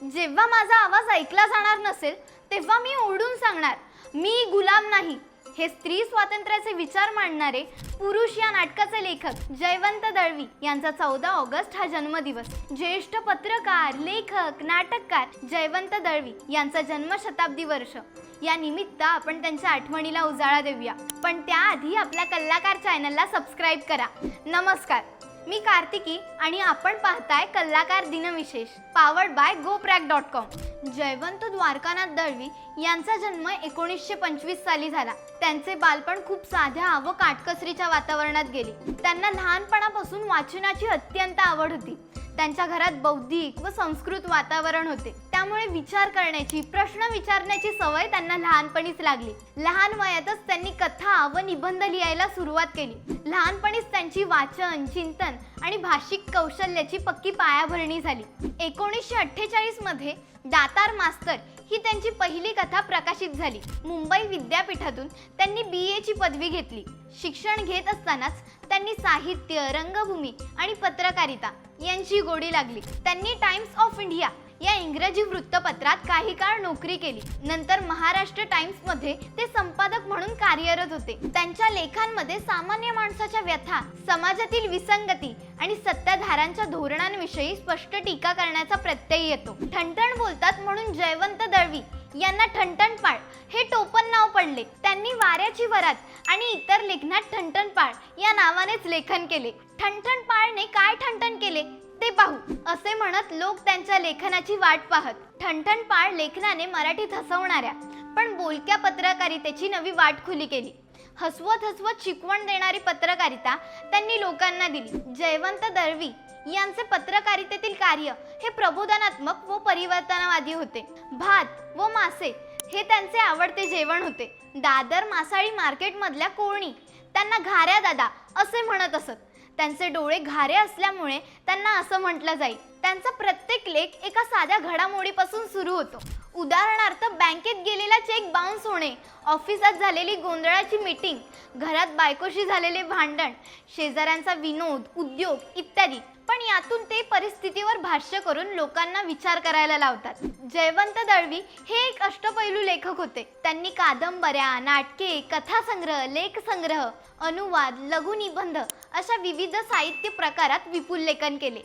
जेव्हा माझा आवाज ऐकला जाणार नसेल तेव्हा मी ओरडून सांगणार, मी गुलाम नाही. हे स्त्री स्वातंत्र्याचे विचार मांडणारे पुरुष या नाटकाचे लेखक जयवंत दळवी यांचा 14 ऑगस्ट हा जन्मदिवस. ज्येष्ठ पत्रकार, लेखक, नाटककार जयवंत दळवी यांचा जन्मशताब्दी वर्ष. या निमित्त आपण त्यांच्या आठवणीला उजाळा देऊया. पण त्याआधी आपल्या कल्लाकार चॅनलला सबस्क्राईब करा. नमस्कार, मी कार्तिकी आणि आपण पाहताय कल्लाकार दिनविशेष powered by GoPrack.com. Jaywant Dwarkanath Dalvi यांचा जन्म 1925 साली झाला. त्यांचे बालपण खूप साध्या व काटकसरीच्या वातावरणात गेले. त्यांना लहानपणापासून वाचनाची अत्यंत आवड होती. त्यांच्या घरात बौद्धिक व संस्कृत वातावरण होते, त्यामुळे विचार करण्याची, प्रश्न विचारण्याची सवय त्यांना लहानपणीच लागली. लहान वयातच त्यांनी कथा व निबंध लिहायला सुरुवात केली. लहानपणीच त्यांची वाचन, चिंतन आणि भाषिक कौशल्याची पक्की पायाभरणी झाली. 1948 मध्ये दातार मास्तर ही त्यांची पहिली कथा प्रकाशित झाली. मुंबई विद्यापीठातून त्यांनी BA ची पदवी घेतली. शिक्षण घेत असतानाच त्यांनी साहित्य, रंगभूमी आणि पत्रकारिता यांची गोडी लागली. त्यांनी टाइम्स ऑफ इंडिया या इंग्रजी वृत्तपत्रात काही काळ नोकरी केली. नंतर महाराष्ट्र टाइम्स मध्ये ते संपादक म्हणून कार्यरत होते. त्यांच्या लेखांमध्ये सामान्य माणसाच्या व्यथा, समाजातील विसंगती आणि सत्ताधाऱ्यांच्या धोरणांविषयी स्पष्ट टीका करण्याचा प्रत्यय येतो. ठणठण बोलतात म्हणून जयवंत दळवी यांना ठणठणपाळ हे टोपण नाव पडले. त्यांनी वाऱ्याची वरात आणि इतर लेखनात ठणठणपाळ या नावानेच लेखन केले. ठणठणपाळने काय ठणठण केले ते पाहू असे म्हणत लोक त्यांच्या लेखनाची वाट पाहत. ठणठणपाळ लेखनाने मराठीत हसवणाऱ्या पण बोलक्या पत्रकारितेची नवी वाट खुली केली. हसवत हसवत शिकवण देणारी पत्रकारिता त्यांनी लोकांना दिली. जयवंत दळवी यांचे पत्रकारितेतील कार्य हे प्रबोधनात्मक व परिवर्तनवादी होते. भात व मासे हे त्यांचे आवडते जेवण होते. दादर मासाळी मार्केटमधल्या कोळणी त्यांना घाऱ्या दादा असे म्हणत असत. त्यांचे डोळे घारे असल्यामुळे त्यांना असं म्हटलं जाईल. त्यांचा प्रत्येक लेख एका साध्या घडामोडीपासून सुरू होतो. उदाहरणार्थ, बँकेत गेलेला चेक बाउन्स होणे, ऑफिसात झालेली गोंधळाची मीटिंग, घरात बायकोशी झालेले भांडण, शेजाऱ्यांचा विनोद, उद्योग इत्यादी. पण यातून ते परिस्थितीवर भाष्य करून लोकांना विचार करायला लावतात. जयवंत दळवी हे एक अष्टपैलू लेखक होते. त्यांनी कादंबऱ्या, नाटके, कथासंग्रह, लेखसंग्रह, अनुवाद, लघुनिबंध अशा विविध साहित्य प्रकारात विपुल लेखन केले.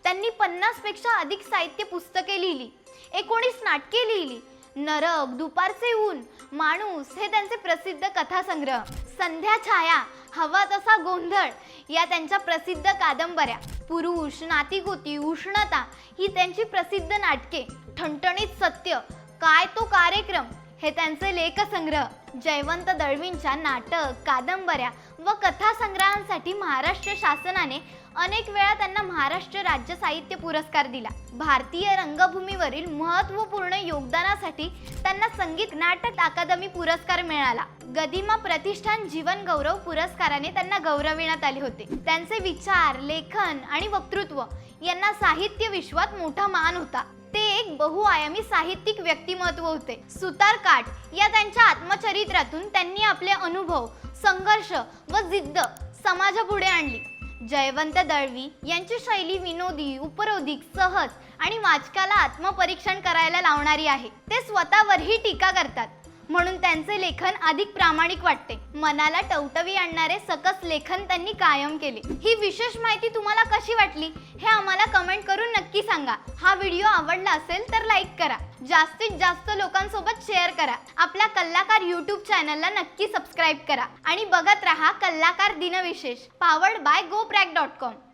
त्यांनी 50 पेक्षा अधिक साहित्य पुस्तके लिहिली. 19 नाटके लिहिली. नरक, दुपारचे ऊन, माणूस हे त्यांचे प्रसिद्ध कथासंग्रह. संध्या छाया, हवा तसा गोंधळ या त्यांच्या प्रसिद्ध कादंबऱ्या. पुरुष, नातीगोती, उष्णता ही त्यांची प्रसिद्ध नाटके. ठणठणीत सत्य, काय तो कार्यक्रम हे त्यांचे लेखसंग्रह. जयवंत दळवींच्या नाटक, कादंबऱ्या व कथासंग्रहांसाठी महाराष्ट्र शासनाने अनेक वेळा त्यांना महाराष्ट्र राज्य साहित्य पुरस्कार दिला. भारतीय रंगभूमीवरील महत्त्वपूर्ण योगदानासाठी त्यांना संगीत नाटक अकादमी पुरस्कार मिळाला. गदिमा प्रतिष्ठान जीवन गौरव पुरस्काराने त्यांना गौरविण्यात आले होते. त्यांचे विचार, लेखन आणि वक्तृत्व यांना साहित्य विश्वात मोठा मान होता. ते एक बहुआयामी साहित्यिक व्यक्तिमत्व होते. सुतार काठ या त्यांच्या आत्मचरित्रातून त्यांनी आपले अनुभव, संघर्ष व जिद्द समाजापुढे आणली. जयवंत दळवी यांची शैली विनोदी, उपरोधिक, सहज आणि वाचकाला आत्मपरीक्षण करायला लावणारी आहे. ते स्वतःवरही टीका करतात म्हणून त्यांचे लेखन अधिक प्रामाणिक वाटते. मनाला टवटवी आणणारे सकस लेखन त्यांनी कायम केले. ही विशेष माहिती तुम्हाला कशी वाटली हे आम्हाला कमेंट करून नक्की सांगा. हा व्हिडिओ आवडला असेल तर लाईक करा, जास्तीत जास्त लोकांसोबत शेअर करा. आपल्या कल्लाकार YouTube चॅनलला नक्की सबस्क्राईब करा आणि बघत रहा कल्लाकार दिनविशेष पावर्ड बाय GoPrack.com.